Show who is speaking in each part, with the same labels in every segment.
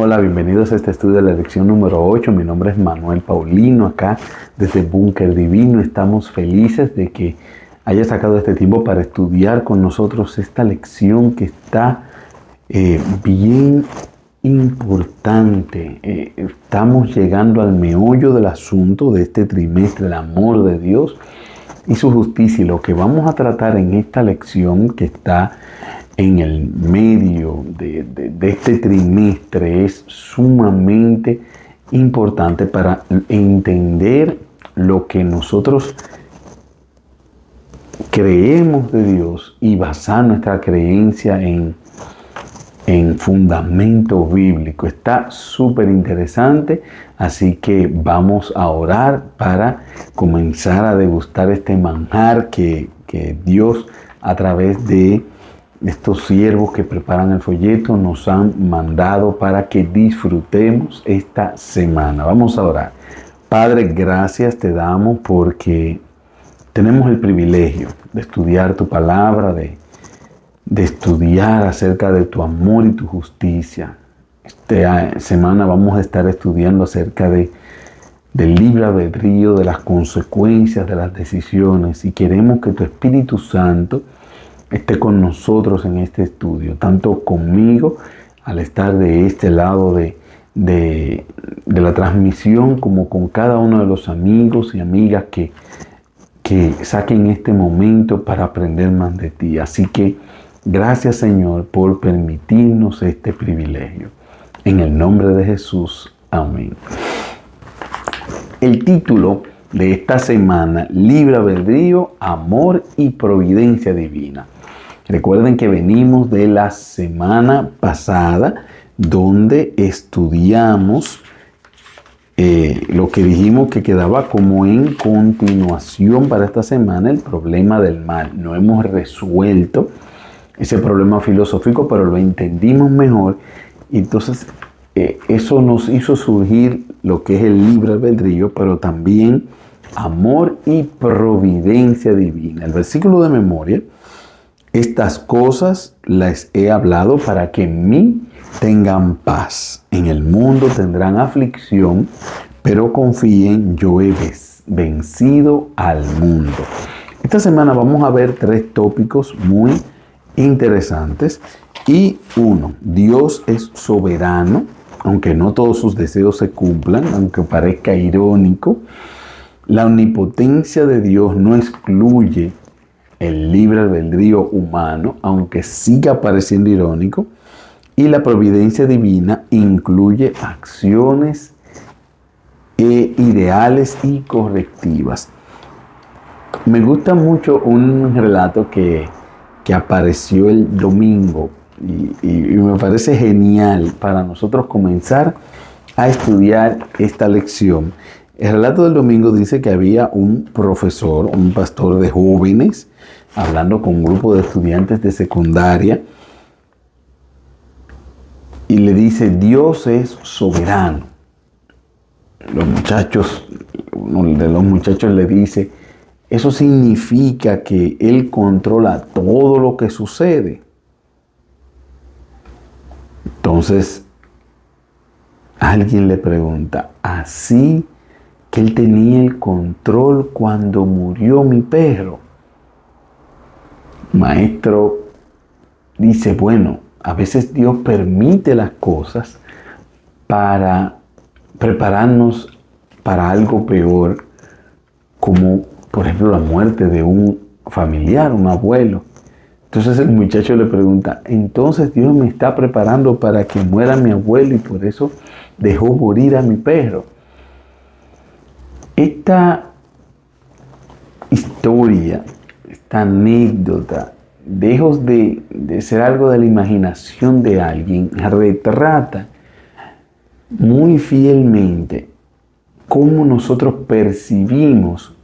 Speaker 1: Hola, bienvenidos a este estudio de la lección número 8. Mi nombre es Manuel Paulino, acá desde Búnker Divino. Estamos felices de que haya sacado este tiempo para estudiar con nosotros esta lección que está bien importante. Estamos llegando al meollo del asunto de este trimestre, el amor de Dios y su justicia. Y lo que vamos a tratar en esta lección que está en el medio de este trimestre es sumamente importante para entender lo que nosotros creemos de Dios y basar nuestra creencia en fundamento bíblico. Está súper interesante, así que vamos a orar para comenzar a degustar este manjar que Dios, a través de estos siervos que preparan el folleto, nos han mandado para que disfrutemos esta semana. Vamos a orar. Padre, gracias te damos porque tenemos el privilegio de estudiar tu palabra, de estudiar acerca de tu amor y tu justicia. Esta semana vamos a estar estudiando acerca del libre albedrío, de las consecuencias de las decisiones, y queremos que tu Espíritu Santo esté con nosotros en este estudio, tanto conmigo al estar de este lado de la transmisión, como con cada uno de los amigos y amigas que saquen este momento para aprender más de ti. Así que gracias, Señor, por permitirnos este privilegio. En el nombre de Jesús, amén. El título de esta semana: libre albedrío, amor y providencia divina. Recuerden que venimos de la semana pasada donde estudiamos lo que dijimos que quedaba como en continuación para esta semana, el problema del mal. No hemos resuelto ese problema filosófico, pero lo entendimos mejor. Y entonces eso nos hizo surgir lo que es el libre albedrío, pero también amor y providencia divina. El versículo de memoria: estas cosas las he hablado para que en mí tengan paz. En el mundo tendrán aflicción, pero confíen, yo he vencido al mundo. Esta semana vamos a ver 3 tópicos muy interesantes. Y uno, Dios es soberano, aunque no todos sus deseos se cumplan, aunque parezca irónico. La omnipotencia de Dios no excluye el libre albedrío humano, aunque siga pareciendo irónico. Y la providencia divina incluye acciones ideales y correctivas. Me gusta mucho un relato que apareció el domingo y me parece genial para nosotros comenzar a estudiar esta lección. El relato del domingo dice que había un profesor, un pastor de jóvenes, hablando con un grupo de estudiantes de secundaria, y le dice: Dios es soberano. Uno de los muchachos le dice: eso significa que Él controla todo lo que sucede. Entonces, alguien le pregunta: ¿así que Él tenía el control cuando murió mi perro? Maestro dice: bueno, a veces Dios permite las cosas para prepararnos para algo peor, como por ejemplo la muerte de un familiar, un abuelo. Entonces el muchacho le pregunta: entonces Dios me está preparando para que muera mi abuelo y por eso dejó morir a mi perro. Esta historia, esta anécdota, lejos de ser algo de la imaginación de alguien, retrata muy fielmente cómo nosotros percibimos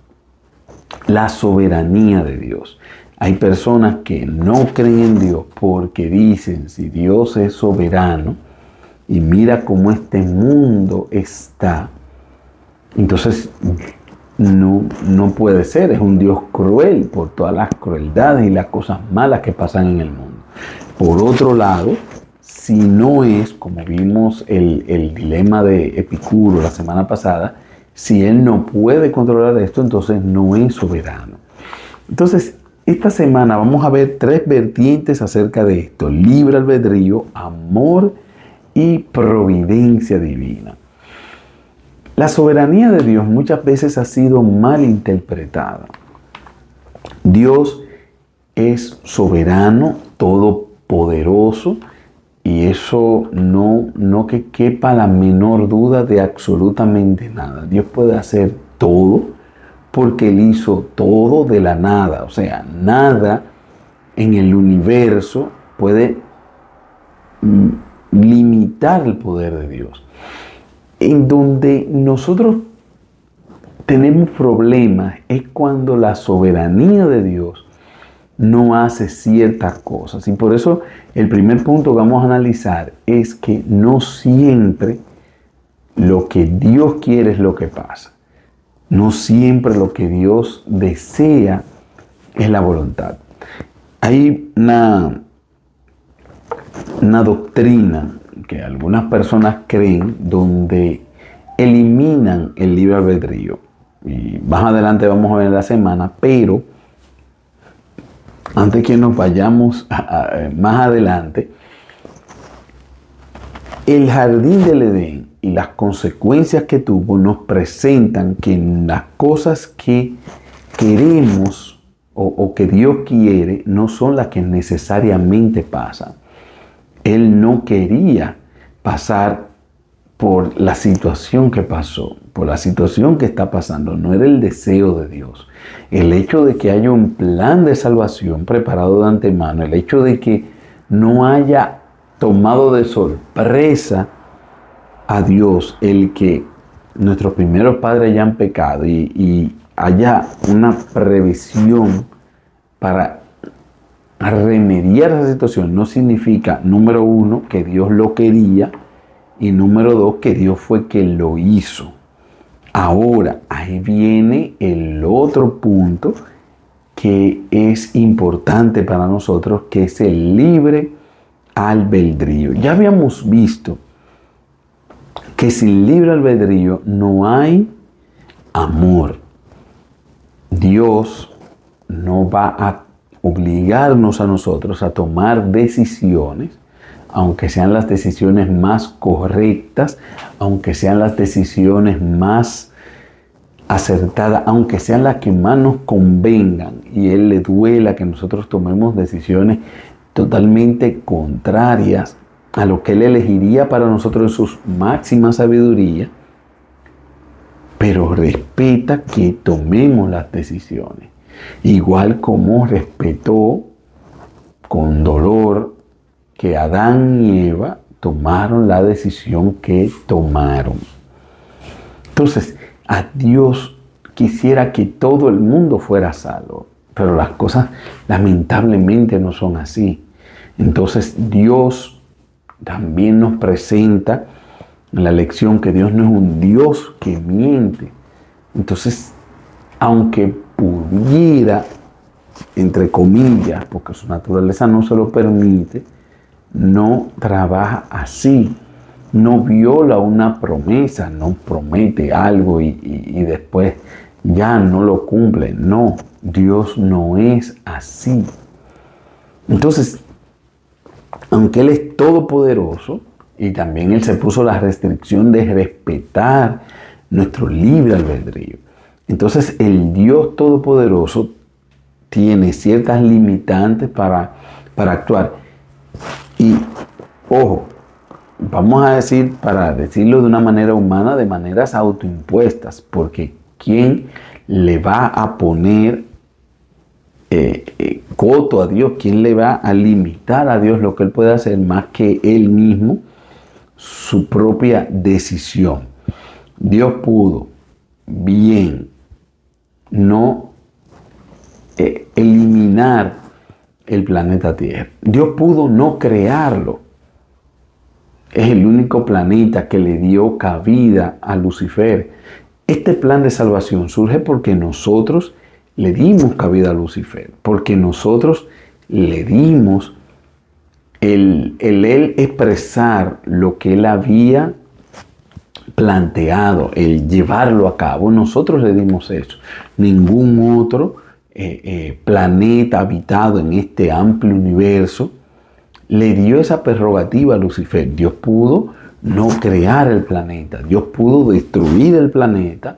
Speaker 1: la soberanía de Dios. Hay personas que no creen en Dios porque dicen: si Dios es soberano y mira cómo este mundo está, entonces no puede ser, es un Dios cruel por todas las crueldades y las cosas malas que pasan en el mundo. Por otro lado, si no es, como vimos el dilema de Epicuro la semana pasada, si Él no puede controlar esto, entonces no es soberano. Entonces, esta semana vamos a ver 3 vertientes acerca de esto: libre albedrío, amor y providencia divina. La soberanía de Dios muchas veces ha sido mal interpretada. Dios es soberano, todopoderoso, y eso no que quepa la menor duda de absolutamente nada. Dios puede hacer todo porque Él hizo todo de la nada. O sea, nada en el universo puede limitar el poder de Dios. En donde nosotros tenemos problemas es cuando la soberanía de Dios no hace ciertas cosas. Y por eso el primer punto que vamos a analizar es que no siempre lo que Dios quiere es lo que pasa. No siempre lo que Dios desea es la voluntad. Hay una doctrina que algunas personas creen donde eliminan el libre albedrío. Y más adelante vamos a ver en la semana, pero antes que nos vayamos más adelante, el jardín del Edén y las consecuencias que tuvo nos presentan que las cosas que queremos o que Dios quiere no son las que necesariamente pasan. Él no quería pasar por la situación que pasó, por la situación que está pasando. No era el deseo de Dios. El hecho de que haya un plan de salvación preparado de antemano, el hecho de que no haya tomado de sorpresa a Dios el que nuestros primeros padres hayan pecado y haya una previsión para remediar esa situación, no significa, número uno, que Dios lo quería, y número 2, que Dios fue quien lo hizo. Ahora, ahí viene el otro punto que es importante para nosotros, que es el libre albedrío. Ya habíamos visto que sin libre albedrío no hay amor. Dios no va a obligarnos a nosotros a tomar decisiones, aunque sean las decisiones más correctas, aunque sean las decisiones más acertadas, aunque sean las que más nos convengan y Él le duela que nosotros tomemos decisiones totalmente contrarias a lo que Él elegiría para nosotros en su máxima sabiduría, pero respeta que tomemos las decisiones. Igual como respetó con dolor que Adán y Eva tomaron la decisión que tomaron. Entonces, a Dios quisiera que todo el mundo fuera salvo, pero las cosas lamentablemente no son así. Entonces, Dios también nos presenta en la lección que Dios no es un Dios que miente. Entonces, aunque pudiera, entre comillas, porque su naturaleza no se lo permite, no trabaja así. No viola una promesa, no promete algo y después ya no lo cumple. No, Dios no es así. Entonces, aunque Él es todopoderoso, y también Él se puso la restricción de respetar nuestro libre albedrío. Entonces, el Dios todopoderoso tiene ciertas limitantes para actuar. Y, ojo, vamos a decir, para decirlo de una manera humana, de maneras autoimpuestas, porque ¿quién le va a poner coto a Dios? ¿Quién le va a limitar a Dios lo que Él puede hacer más que Él mismo, su propia decisión? Dios pudo bien no eliminar el planeta Tierra. Dios pudo no crearlo. Es el único planeta que le dio cabida a Lucifer. Este plan de salvación surge porque nosotros le dimos cabida a Lucifer, porque nosotros le dimos él expresar lo que él había planteado, el llevarlo a cabo, nosotros le dimos eso. Ningún otro planeta habitado en este amplio universo le dio esa prerrogativa a Lucifer. Dios pudo no crear el planeta, Dios pudo destruir el planeta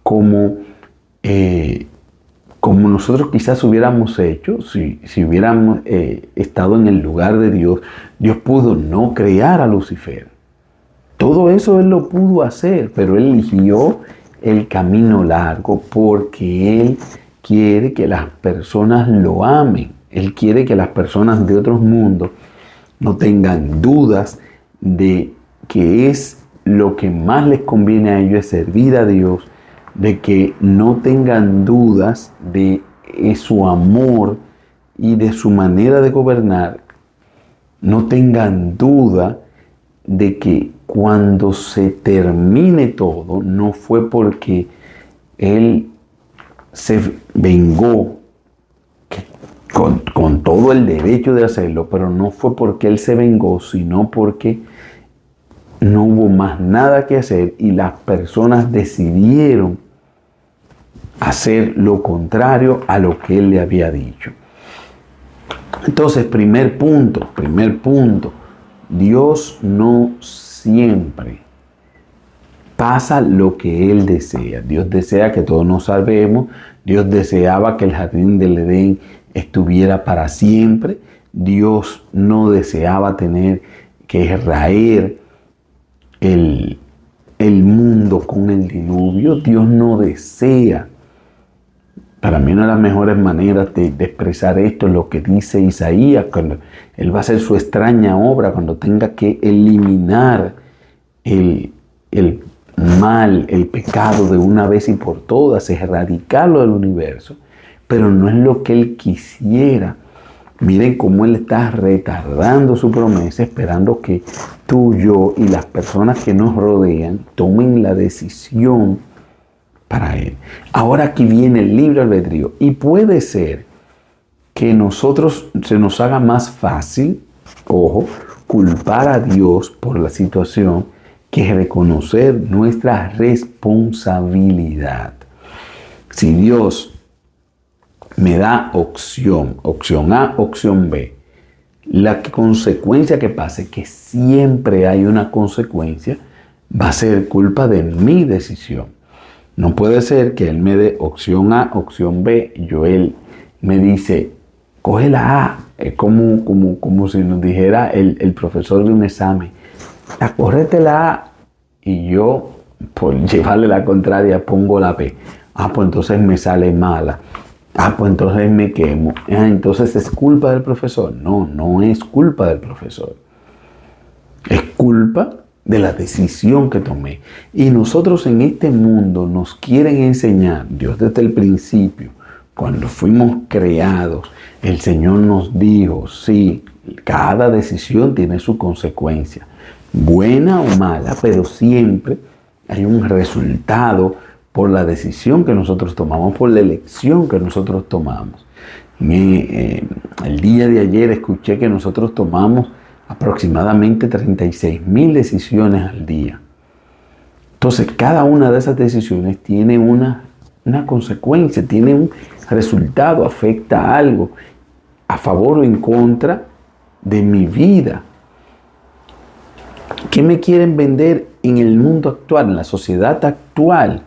Speaker 1: como nosotros quizás hubiéramos hecho si hubiéramos estado en el lugar de Dios. Dios pudo no crear a Lucifer. Todo eso Él lo pudo hacer, pero Él eligió el camino largo porque Él quiere que las personas lo amen. Él quiere que las personas de otros mundos no tengan dudas de que es lo que más les conviene a ellos es servir a Dios, de que no tengan dudas de su amor y de su manera de gobernar, no tengan duda de que cuando se termine todo, no fue porque Él se vengó con todo el derecho de hacerlo, pero no fue porque Él se vengó, sino porque no hubo más nada que hacer y las personas decidieron hacer lo contrario a lo que Él le había dicho. Entonces, primer punto, Dios no siempre pasa lo que Él desea. Dios desea que todos nos salvemos. Dios deseaba que el jardín del Edén estuviera para siempre. Dios no deseaba tener que raer el mundo con el diluvio. Dios no desea. Para mí una de las mejores maneras de expresar esto es lo que dice Isaías, cuando Él va a hacer su extraña obra, cuando tenga que eliminar el mal, el pecado de una vez y por todas, erradicarlo del universo, pero no es lo que Él quisiera. Miren cómo Él está retardando su promesa, esperando que tú, yo y las personas que nos rodean tomen la decisión para Él. Ahora aquí viene el libre albedrío y puede ser que nosotros se nos haga más fácil, ojo, culpar a Dios por la situación que reconocer nuestra responsabilidad. Si Dios me da opción A, opción B, la consecuencia que pase, que siempre hay una consecuencia, va a ser culpa de mi decisión. No puede ser que Él me dé opción A, opción B, Él me dice, coge la A. Es como si nos dijera el profesor de un examen, córrete la A, y yo, por llevarle la contraria, pongo la B. Pues entonces me sale mala. Pues entonces me quemo. Entonces es culpa del profesor. No es culpa del profesor. Es culpa de la decisión que tomé. Y nosotros en este mundo nos quieren enseñar, Dios desde el principio, cuando fuimos creados, el Señor nos dijo, sí, cada decisión tiene su consecuencia, buena o mala, pero siempre hay un resultado por la decisión que nosotros tomamos, por la elección que nosotros tomamos. El día de ayer escuché que nosotros tomamos aproximadamente 36,000 decisiones al día. Entonces, cada una de esas decisiones tiene una consecuencia, tiene un resultado, afecta a algo, a favor o en contra de mi vida. ¿Qué me quieren vender en el mundo actual, en la sociedad actual,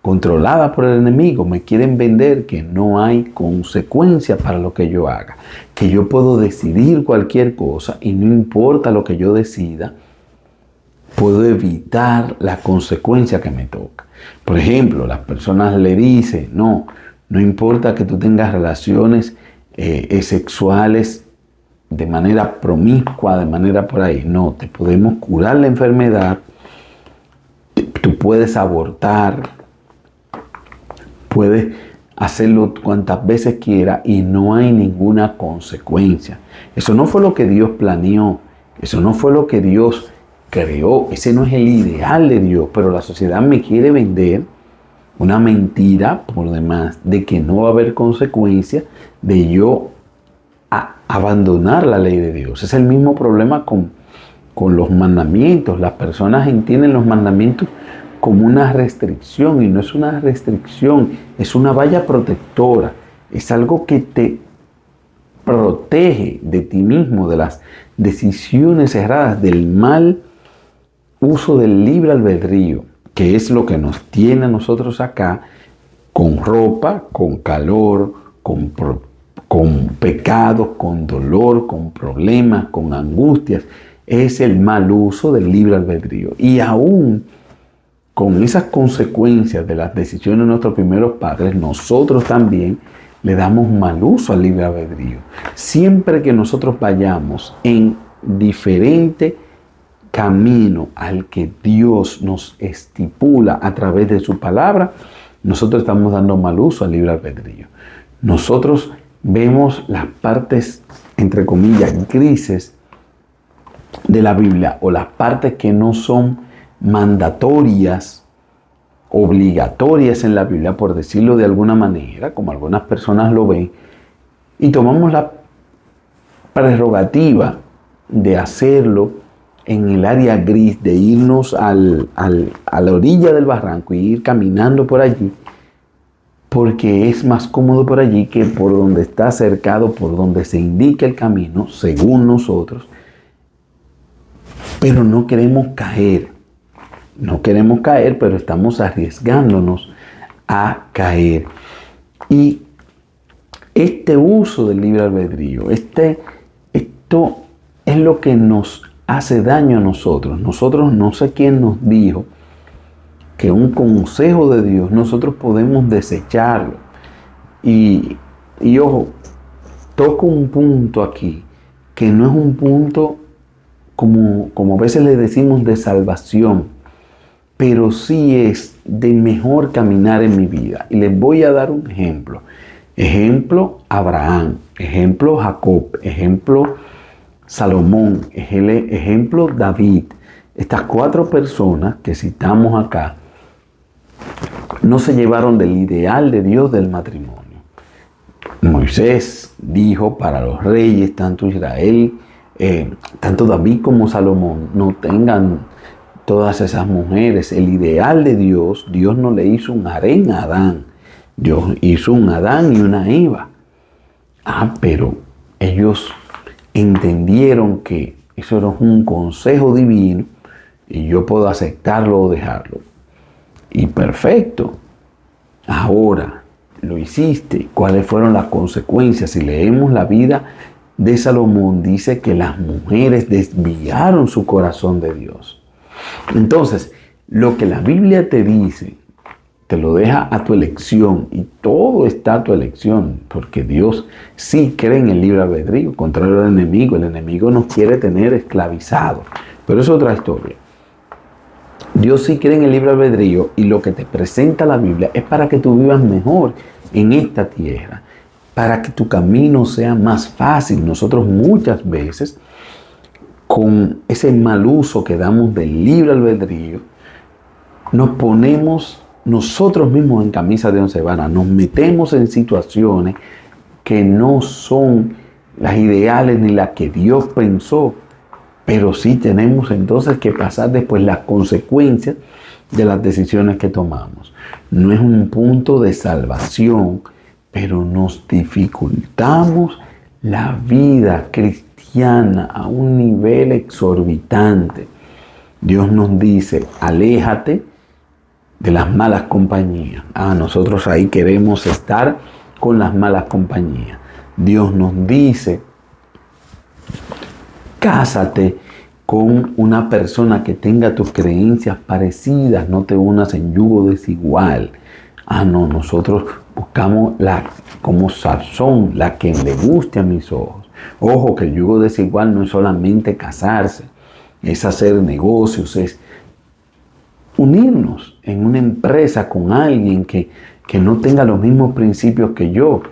Speaker 1: controlada por el enemigo? Me quieren vender que no hay consecuencia para lo que yo haga, que yo puedo decidir cualquier cosa y no importa lo que yo decida, puedo evitar la consecuencia que me toca. Por ejemplo, las personas le dicen, no importa que tú tengas relaciones sexuales de manera promiscua, de manera por ahí, no, te podemos curar la enfermedad, tú puedes abortar, puedes hacerlo cuantas veces quiera y no hay ninguna consecuencia. Eso no fue lo que Dios planeó, eso no fue lo que Dios creó, ese no es el ideal de Dios, pero la sociedad me quiere vender una mentira por demás de que no va a haber consecuencia de yo abandonar la ley de Dios. Es el mismo problema con los mandamientos. Las personas entienden los mandamientos como una restricción, y no es una restricción, es una valla protectora. Es algo que te protege de ti mismo, de las decisiones erradas, del mal uso del libre albedrío, que es lo que nos tiene a nosotros acá, con ropa, con calor, con pecados, con dolor, con problemas, con angustias. Es el mal uso del libre albedrío. Y aún con esas consecuencias de las decisiones de nuestros primeros padres, nosotros también le damos mal uso al libre albedrío. Siempre que nosotros vayamos en diferente camino al que Dios nos estipula a través de su palabra, nosotros estamos dando mal uso al libre albedrío. Nosotros vemos las partes, entre comillas, grises de la Biblia, o las partes que no son mandatorias, obligatorias en la Biblia, por decirlo de alguna manera, como algunas personas lo ven, y tomamos la prerrogativa de hacerlo en el área gris, de irnos a la orilla del barranco y ir caminando por allí, porque es más cómodo por allí que por donde está cercado, por donde se indica el camino, según nosotros. Pero no queremos caer. No queremos caer, pero estamos arriesgándonos a caer. Y este uso del libre albedrío, esto es lo que nos hace daño a nosotros. Nosotros, no sé quién nos dijo que un consejo de Dios nosotros podemos desecharlo. Y ojo, toco un punto aquí que no es un punto como a veces le decimos de salvación, pero sí es de mejor caminar en mi vida. Y les voy a dar un ejemplo. Ejemplo Abraham, ejemplo Jacob, ejemplo Salomón, ejemplo David. Estas 4 personas que citamos acá no se llevaron del ideal de Dios del matrimonio. Moisés dijo para los reyes, tanto Israel, tanto David como Salomón, no tengan todas esas mujeres. El ideal de Dios, Dios no le hizo un harén a Adán. Dios hizo un Adán y una Eva. Pero ellos entendieron que eso era un consejo divino y yo puedo aceptarlo o dejarlo. Y perfecto. Ahora, lo hiciste. ¿Cuáles fueron las consecuencias? Si leemos la vida de Salomón, dice que las mujeres desviaron su corazón de Dios. Entonces, lo que la Biblia te dice, te lo deja a tu elección, y todo está a tu elección, porque Dios sí cree en el libre albedrío, contrario al enemigo. El enemigo nos quiere tener esclavizados, pero es otra historia. Dios sí cree en el libre albedrío, y lo que te presenta la Biblia es para que tú vivas mejor en esta tierra, para que tu camino sea más fácil. Nosotros muchas veces, con ese mal uso que damos del libre albedrío, nos ponemos nosotros mismos en camisa de once varas, nos metemos en situaciones que no son las ideales ni las que Dios pensó, pero sí tenemos entonces que pasar después las consecuencias de las decisiones que tomamos. No es un punto de salvación, pero nos dificultamos la vida cristiana a un nivel exorbitante. Dios nos dice, aléjate de las malas compañías. Nosotros ahí queremos estar con las malas compañías. Dios nos dice, cásate con una persona que tenga tus creencias parecidas, no te unas en yugo desigual. No, nosotros buscamos como Sansón, la que le guste a mis ojos. Ojo, que el yugo desigual no es solamente casarse, es hacer negocios, es unirnos en una empresa con alguien que no tenga los mismos principios que yo.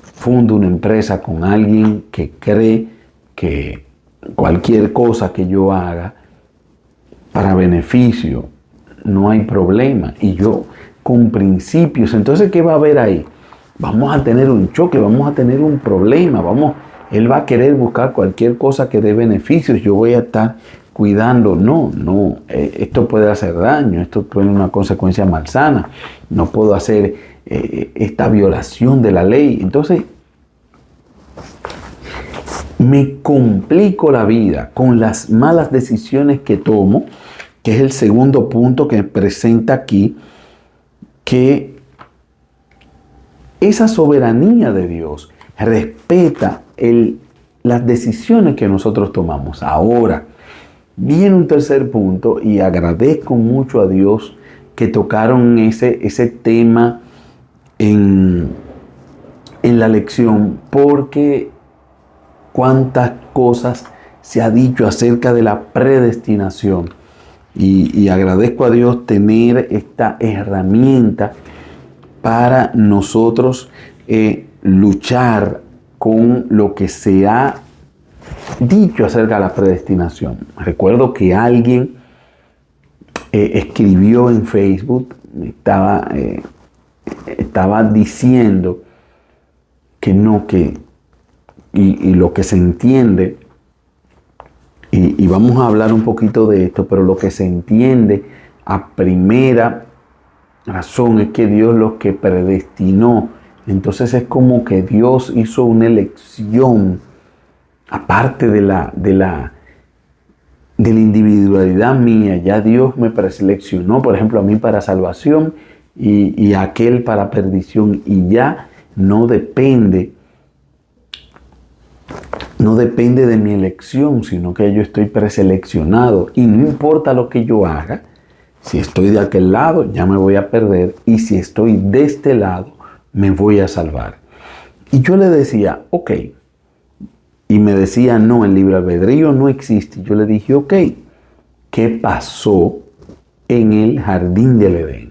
Speaker 1: Fundo una empresa con alguien que cree que cualquier cosa que yo haga para beneficio, no hay problema. Y yo con principios. Entonces, ¿qué va a haber ahí? Vamos a tener un choque, vamos a tener un problema, vamos Él va a querer buscar cualquier cosa que dé beneficios. Yo voy a estar cuidando. No, esto puede hacer daño, esto puede ser una consecuencia malsana. No puedo hacer esta violación de la ley. Entonces, me complico la vida con las malas decisiones que tomo, que es el segundo punto que presenta aquí, que esa soberanía de Dios respeta las decisiones que nosotros tomamos. Ahora, viene un tercer punto y agradezco mucho a Dios que tocaron ese tema en la lección, porque cuántas cosas se ha dicho acerca de la predestinación. Y agradezco a Dios tener esta herramienta para nosotros luchar con lo que se ha dicho acerca de la predestinación. Recuerdo que alguien escribió en Facebook, estaba diciendo que no, y lo que se entiende, y vamos a hablar un poquito de esto, pero lo que se entiende a primera razón es que Dios los que predestinó. Entonces es como que Dios hizo una elección aparte de la individualidad mía. Ya Dios me preseleccionó, por ejemplo, a mí para salvación y a aquel para perdición, y ya no depende de mi elección, sino que yo estoy preseleccionado, y no importa lo que yo haga. Si estoy de aquel lado, ya me voy a perder, y si estoy de este lado, me voy a salvar. Y yo le decía, ok. Y me decía, no, el libre albedrío no existe. Yo le dije, ok, ¿qué pasó en el jardín del Edén?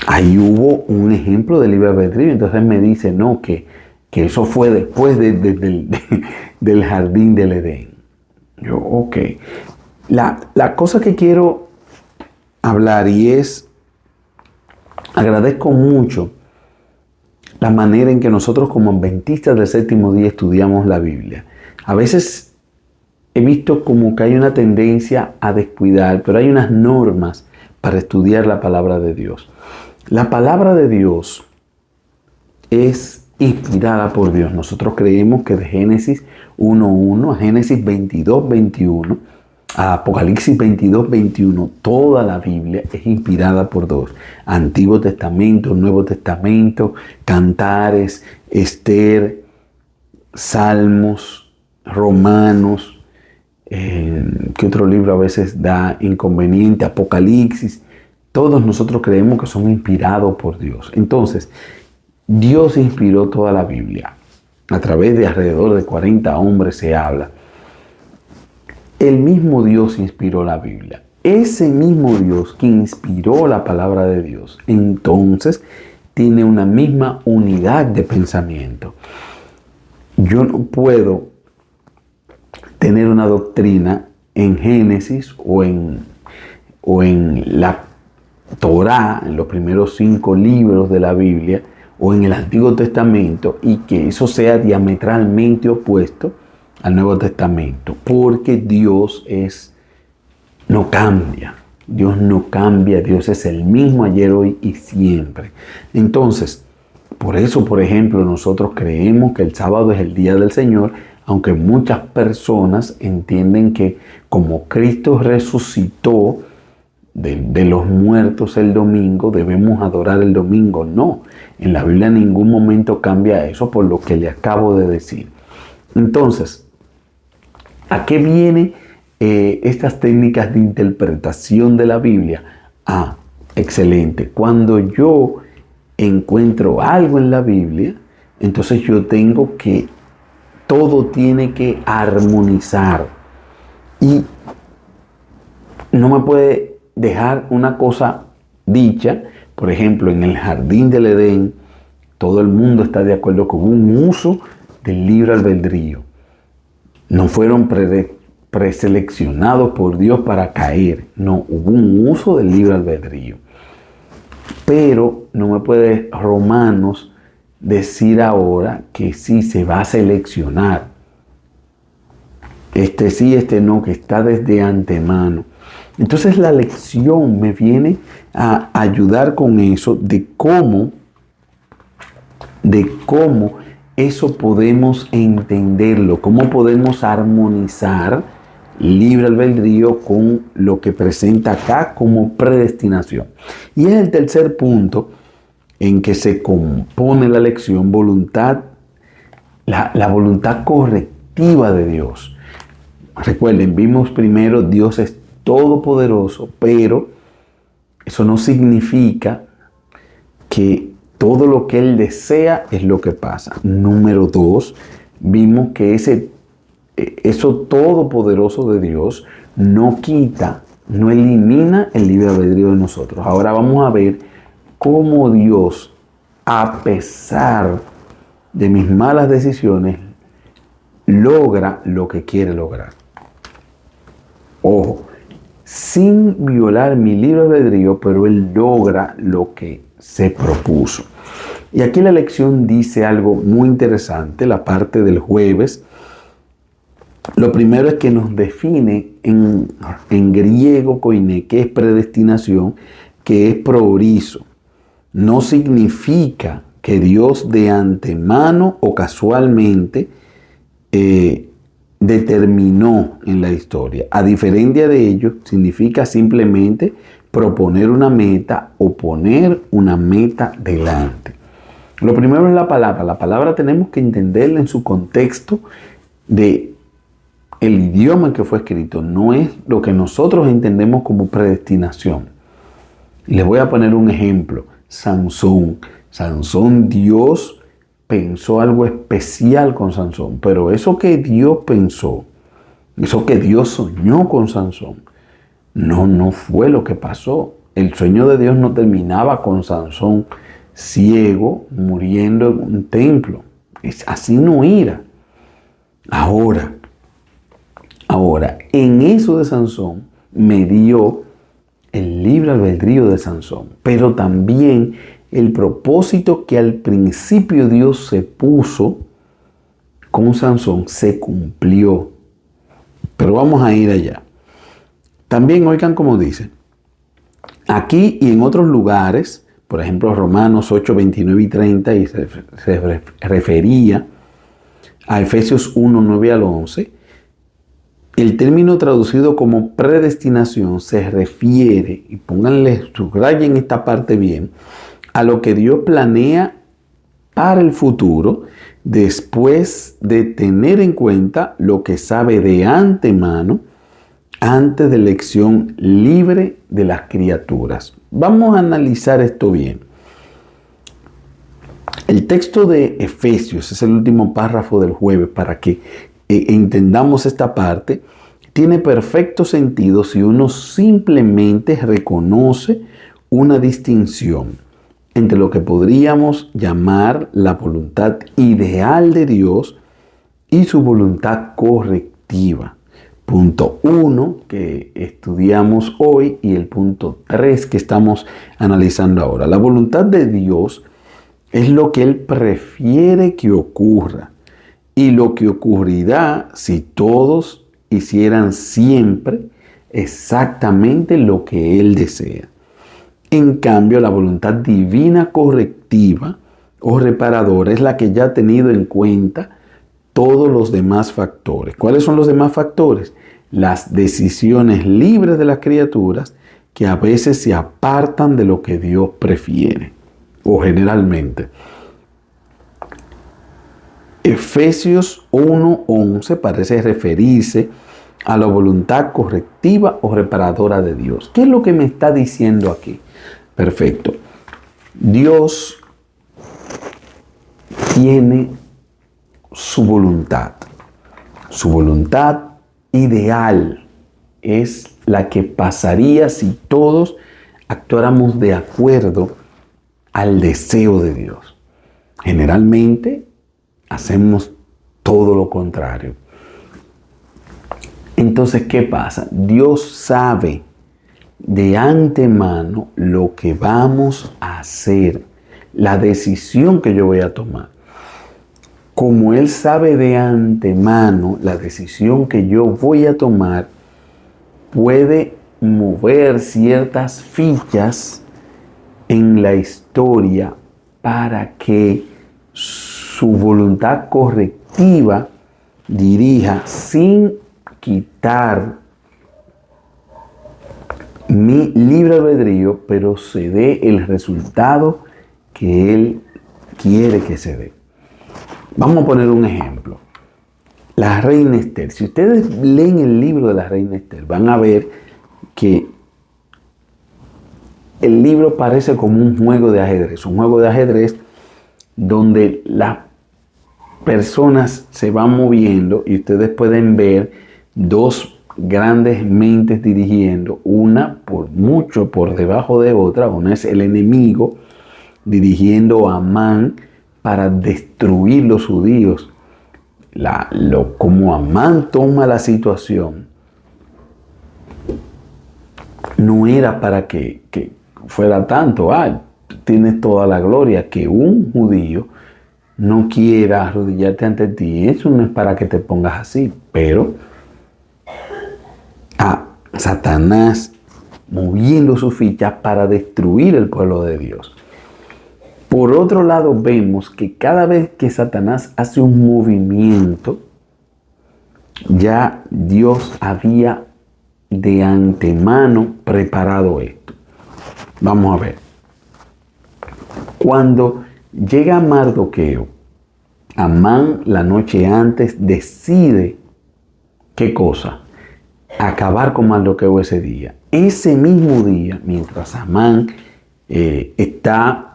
Speaker 1: Ahí hubo un ejemplo de libre albedrío. Entonces me dice, no, que eso fue después del jardín del Edén. Yo, ok. La cosa que quiero hablar, y agradezco mucho la manera en que nosotros como adventistas del séptimo día estudiamos la Biblia. A veces he visto como que hay una tendencia a descuidar, pero hay unas normas para estudiar la palabra de Dios. La palabra de Dios es inspirada por Dios. Nosotros creemos que de Génesis 1:1 a Génesis 22:21, a Apocalipsis 22:21, toda la Biblia es inspirada por Dios. Antiguo Testamento, Nuevo Testamento, Cantares, Esther, Salmos, Romanos, ¿qué otro libro a veces da inconveniente? Apocalipsis. Todos nosotros creemos que son inspirados por Dios. Entonces, Dios inspiró toda la Biblia. A través de alrededor de 40 hombres se habla. El mismo Dios inspiró la Biblia. Ese mismo Dios que inspiró la palabra de Dios, entonces tiene una misma unidad de pensamiento. Yo no puedo tener una doctrina en Génesis o en la Torá, en los primeros 5 libros de la Biblia, o en el Antiguo Testamento, y que eso sea diametralmente opuesto al Nuevo Testamento, porque Dios no cambia. Dios no cambia, Dios es el mismo ayer, hoy y siempre. Entonces, por eso, por ejemplo, nosotros creemos que el sábado es el día del Señor, aunque muchas personas entienden que como Cristo resucitó de los muertos el domingo, debemos adorar el domingo. No, en la Biblia en ningún momento cambia eso, por lo que le acabo de decir. Entonces, ¿a qué vienen estas técnicas de interpretación de la Biblia? Excelente. Cuando yo encuentro algo en la Biblia, entonces yo tengo que, todo tiene que armonizar. Y no me puede dejar una cosa dicha. Por ejemplo, en el jardín del Edén, todo el mundo está de acuerdo con un uso del libre albedrío. No fueron preseleccionados por Dios para caer. No, hubo un uso del libre albedrío. Pero no me puede Romanos decir ahora que sí se va a seleccionar. Este sí, este no, que está desde antemano. Entonces la lección me viene a ayudar con eso de cómo eso podemos entenderlo, cómo podemos armonizar libre albedrío con lo que presenta acá como predestinación. Y es el tercer punto en que se compone la lección, voluntad, la voluntad correctiva de Dios. Recuerden, vimos primero, Dios es todopoderoso, pero eso no significa que todo lo que Él desea es lo que pasa. Número 2, vimos que eso todopoderoso de Dios no quita, no elimina el libre albedrío de nosotros. Ahora vamos a ver cómo Dios, a pesar de mis malas decisiones, logra lo que quiere lograr. Ojo, sin violar mi libre albedrío, pero Él logra lo que se propuso. Y aquí la lección dice algo muy interesante, la parte del jueves. Lo primero es que nos define en griego koiné, que es predestinación, que es proorizo. No significa que Dios de antemano o casualmente determinó en la historia. A diferencia de ello, significa simplemente proponer una meta o poner una meta delante. Lo primero es la palabra. La palabra tenemos que entenderla en su contexto de el idioma en que fue escrito. No es lo que nosotros entendemos como predestinación. Les voy a poner un ejemplo. Sansón, Dios pensó algo especial con Sansón, pero eso que Dios pensó, eso que Dios soñó con Sansón, no fue lo que pasó. El sueño de Dios no terminaba con Sansón ciego muriendo en un templo. Así no era. Ahora, en eso de Sansón me dio el libre albedrío de Sansón, pero también el propósito que al principio Dios se puso con Sansón se cumplió. Pero vamos a ir allá. También oigan como dice, aquí y en otros lugares, por ejemplo Romanos 8, 29 y 30, y se refería a Efesios 1, 9 al 11, el término traducido como predestinación se refiere, y pónganle, subrayen esta parte bien, a lo que Dios planea para el futuro después de tener en cuenta lo que sabe de antemano antes de elección libre de las criaturas. Vamos a analizar esto bien. El texto de Efesios es el último párrafo del jueves para que entendamos esta parte. Tiene perfecto sentido si uno simplemente reconoce una distinción entre lo que podríamos llamar la voluntad ideal de Dios y su voluntad correctiva. Punto 1 que estudiamos hoy y el punto 3 que estamos analizando ahora. La voluntad de Dios es lo que Él prefiere que ocurra y lo que ocurrirá si todos hicieran siempre exactamente lo que Él desea. En cambio, la voluntad divina correctiva o reparadora es la que ya ha tenido en cuenta todos los demás factores. ¿Cuáles son los demás factores? Las decisiones libres de las criaturas que a veces se apartan de lo que Dios prefiere, o generalmente. Efesios 1:11 parece referirse a la voluntad correctiva o reparadora de Dios. ¿Qué es lo que me está diciendo aquí? Perfecto. Dios tiene su voluntad. Su voluntad ideal es la que pasaría si todos actuáramos de acuerdo al deseo de Dios. Generalmente hacemos todo lo contrario. Entonces, ¿qué pasa? Dios sabe de antemano lo que vamos a hacer, la decisión que yo voy a tomar. Como Él sabe de antemano la decisión que yo voy a tomar, puede mover ciertas fichas en la historia para que su voluntad correctiva dirija sin quitar mi libre albedrío, pero se dé el resultado que Él quiere que se dé. Vamos a poner un ejemplo. La reina Esther. Si ustedes leen el libro de la reina Esther, van a ver que el libro parece como un juego de ajedrez. Un juego de ajedrez donde las personas se van moviendo y ustedes pueden ver dos grandes mentes dirigiendo, una por mucho por debajo de otra. Una es el enemigo dirigiendo a Amán para destruir los judíos. Como Amán toma la situación, no era para que fuera tanto, tienes toda la gloria, que un judío no quiera arrodillarte ante ti. Eso no es para que te pongas así, pero Satanás moviendo sus fichas para destruir el pueblo de Dios. Por otro lado, vemos que cada vez que Satanás hace un movimiento, ya Dios había de antemano preparado esto. Vamos a ver. Cuando llega Mardoqueo, Amán la noche antes decide, ¿qué cosa? Acabar con Mardoqueo ese día. Ese mismo día, mientras Amán está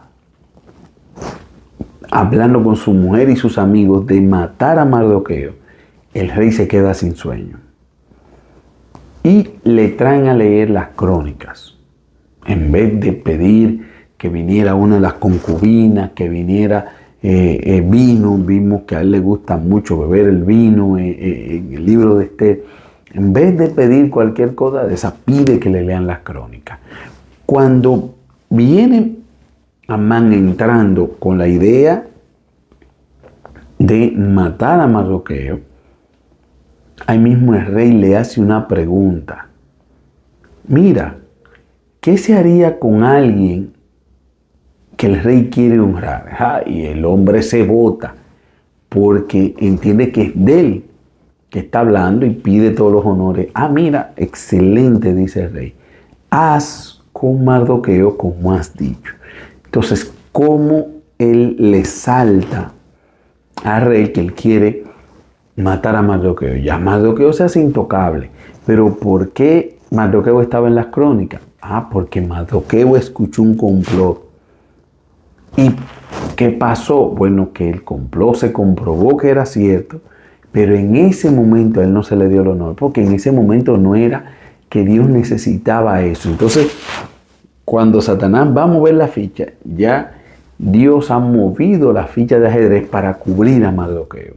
Speaker 1: hablando con su mujer y sus amigos de matar a Mardoqueo, el rey se queda sin sueño. Y le traen a leer las crónicas. En vez de pedir que viniera una de las concubinas, que viniera vino, vimos que a él le gusta mucho beber el vino en el libro de Esther. En vez de pedir cualquier cosa de esa, pide que le lean las crónicas. Cuando viene Amán entrando con la idea de matar a Mardoqueo, ahí mismo el rey le hace una pregunta. Mira, ¿qué se haría con alguien que el rey quiere honrar? Y el hombre se bota porque entiende que es de él que está hablando y pide todos los honores. Mira, excelente, dice el rey. Haz con Mardoqueo como has dicho. Entonces, ¿cómo él le salta al rey que él quiere matar a Mardoqueo? Ya Mardoqueo se hace intocable. Pero ¿por qué Mardoqueo estaba en las crónicas? Porque Mardoqueo escuchó un complot. ¿Y qué pasó? Bueno, que el complot se comprobó que era cierto, pero en ese momento a él no se le dio el honor, porque en ese momento no era que Dios necesitaba eso. Entonces, cuando Satanás va a mover la ficha, ya Dios ha movido la ficha de ajedrez para cubrir a Mardoqueo.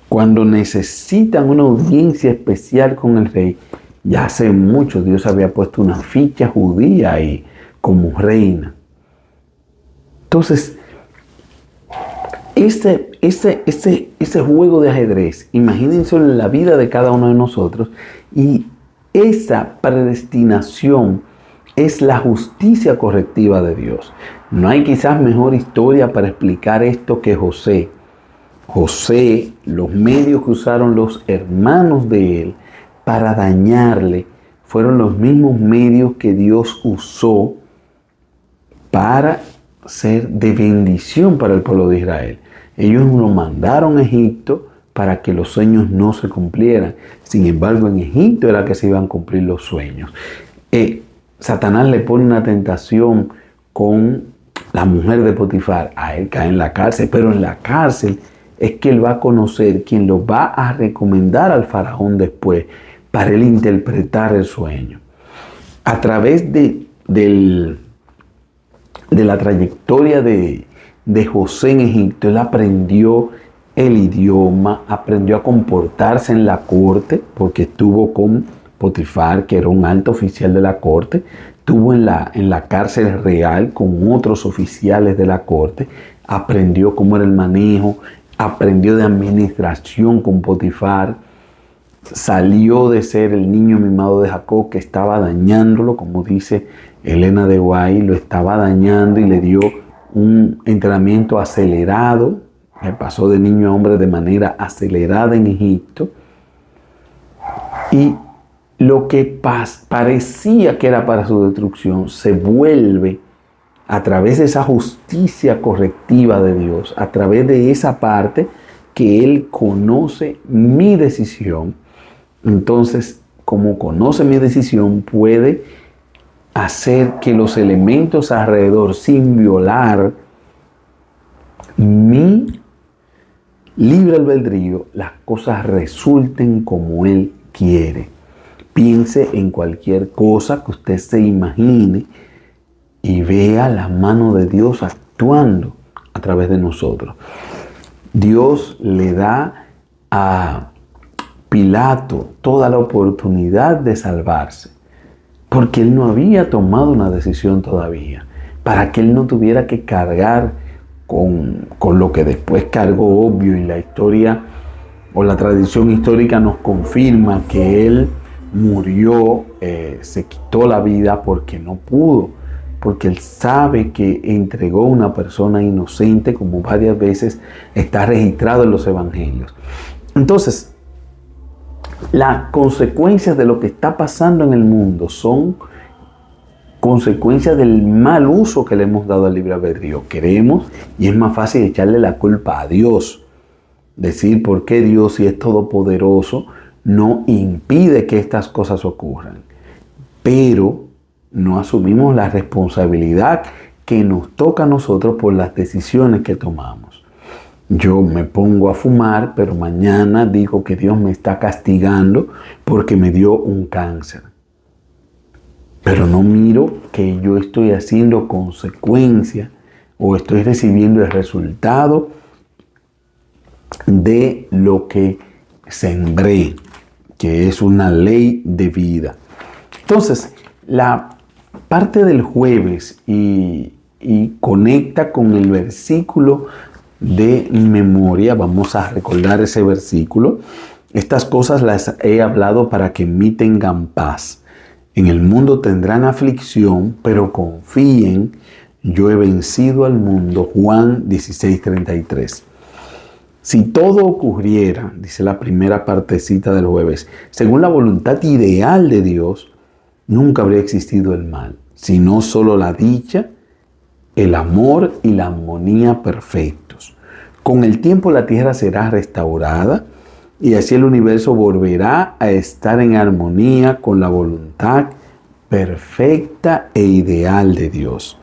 Speaker 1: Cuando necesitan una audiencia especial con el rey, ya hace mucho Dios había puesto una ficha judía ahí como reina. Entonces, ese juego de ajedrez, imagínense en la vida de cada uno de nosotros, y esa predestinación es la justicia correctiva de Dios. No hay quizás mejor historia para explicar esto que José. José, los medios que usaron los hermanos de él para dañarle, fueron los mismos medios que Dios usó para ser de bendición para el pueblo de Israel. Ellos lo mandaron a Egipto para que los sueños no se cumplieran. Sin embargo, en Egipto era que se iban a cumplir los sueños. Satanás le pone una tentación con la mujer de Potifar. A él cae en la cárcel, pero en la cárcel es que él va a conocer quien lo va a recomendar al faraón después para él interpretar el sueño. A través de la trayectoria de José en Egipto, él aprendió el idioma, aprendió a comportarse en la corte, porque estuvo con Potifar, que era un alto oficial de la corte. estuvo en la cárcel real con otros oficiales de la corte, aprendió cómo era el manejo, aprendió de administración con Potifar, salió de ser el niño mimado de Jacob que estaba dañándolo, como dice Elena de White, lo estaba dañando y le dio un entrenamiento acelerado. Pasó de niño a hombre de manera acelerada en Egipto. Y lo que parecía que era para su destrucción se vuelve a través de esa justicia correctiva de Dios, a través de esa parte que Él conoce mi decisión. Entonces, como conoce mi decisión, puede hacer que los elementos alrededor, sin violar mi libre albedrío, las cosas resulten como Él quiere. Piense en cualquier cosa que usted se imagine y vea la mano de Dios actuando a través de nosotros. Dios le da a Pilato toda la oportunidad de salvarse, porque él no había tomado una decisión todavía, para que él no tuviera que cargar con lo que después cargó, obvio, y la historia o la tradición histórica nos confirma que él murió, se quitó la vida porque no pudo, porque él sabe que entregó a una persona inocente, como varias veces está registrado en los evangelios. Entonces, las consecuencias de lo que está pasando en el mundo son consecuencias del mal uso que le hemos dado al libre albedrío. Queremos, y es más fácil echarle la culpa a Dios. Decir por qué Dios, si es todopoderoso, no impide que estas cosas ocurran. Pero no asumimos la responsabilidad que nos toca a nosotros por las decisiones que tomamos. Yo me pongo a fumar, pero mañana digo que Dios me está castigando porque me dio un cáncer. Pero no miro que yo estoy haciendo consecuencia o estoy recibiendo el resultado de lo que sembré, que es una ley de vida. Entonces, la parte del jueves y conecta con el versículo de memoria. Vamos a recordar ese versículo. Estas cosas las he hablado para que en mí tengan paz. En el mundo tendrán aflicción, pero confíen, yo he vencido al mundo. Juan 16:33. Si todo ocurriera, dice la primera partecita del jueves, según la voluntad ideal de Dios, nunca habría existido el mal, sino solo la dicha, el amor y la armonía perfectos. Con el tiempo la tierra será restaurada y así el universo volverá a estar en armonía con la voluntad perfecta e ideal de Dios.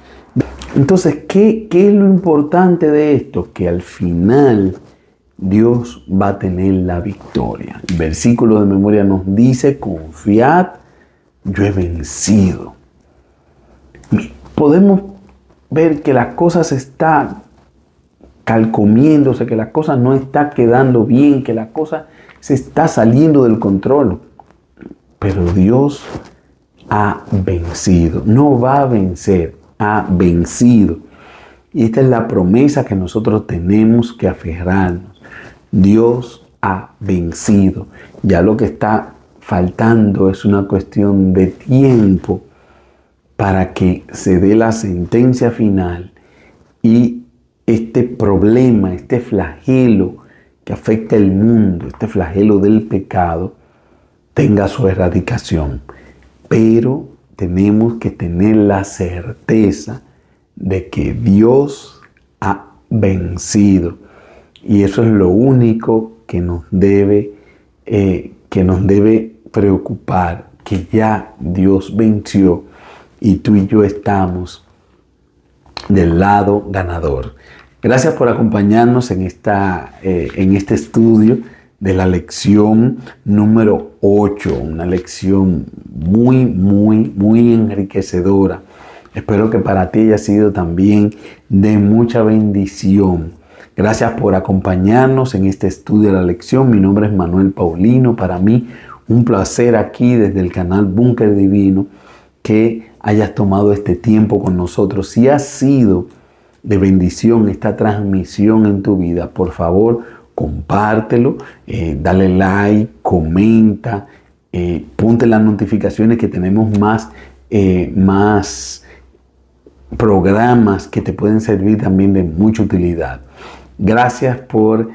Speaker 1: Entonces, ¿qué es lo importante de esto? Que al final Dios va a tener la victoria. El versículo de memoria nos dice: confiad, yo he vencido. Podemos ver que las cosas están calcomiéndose, que la cosa no está quedando bien, que la cosa se está saliendo del control. Pero Dios ha vencido, no va a vencer, ha vencido. Y esta es la promesa que nosotros tenemos que aferrarnos. Dios ha vencido. Ya lo que está faltando es una cuestión de tiempo para que se dé la sentencia final y este problema, este flagelo que afecta el mundo, este flagelo del pecado, tenga su erradicación. Pero tenemos que tener la certeza de que Dios ha vencido. Y eso es lo único que nos debe preocupar, que ya Dios venció y tú y yo estamos del lado ganador. Gracias por acompañarnos en este estudio de la lección número 8, una lección muy, muy, muy enriquecedora. Espero que para ti haya sido también de mucha bendición. Gracias por acompañarnos en este estudio de la lección. Mi nombre es Manuel Paulino. Para mí, un placer aquí desde el canal Búnker Divino que hayas tomado este tiempo con nosotros. Si ha sido de bendición esta transmisión en tu vida, por favor, compártelo, dale like, comenta, ponte las notificaciones que tenemos más programas que te pueden servir también de mucha utilidad. Gracias por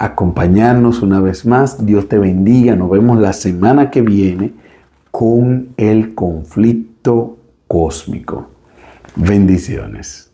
Speaker 1: acompañarnos una vez más. Dios te bendiga. Nos vemos la semana que viene con el conflicto cósmico. Bendiciones.